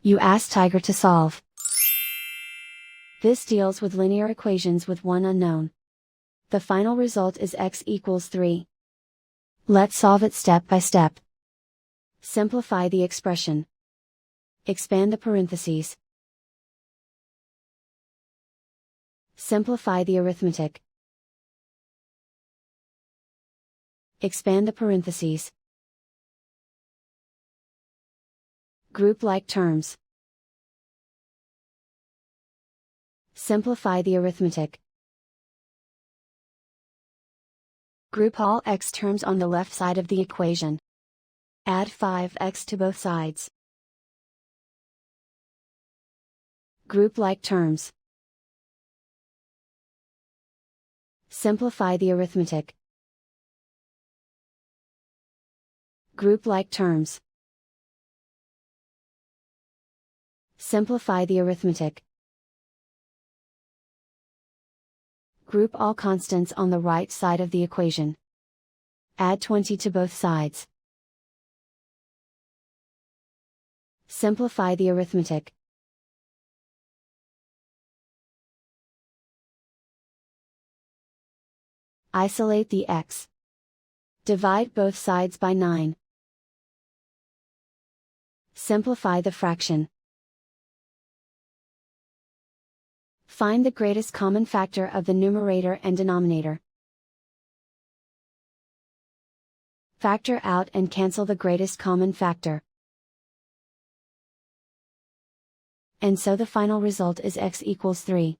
You ask Tiger to solve. This deals with linear equations with one unknown. The final result is x equals 3. Let's solve it step by step. Simplify the expression. Expand the parentheses. Simplify the arithmetic. Expand the parentheses. Group like terms. Simplify the arithmetic. Group all x terms on the left side of the equation. Add 5x to both sides. Group like terms. Simplify the arithmetic. Group like terms. Simplify the arithmetic. Group all constants on the right side of the equation. Add 20 to both sides. Simplify the arithmetic. Isolate the x. Divide both sides by 9. Simplify the fraction. Find the greatest common factor of the numerator and denominator. Factor out and cancel the greatest common factor. And so the final result is x equals 3.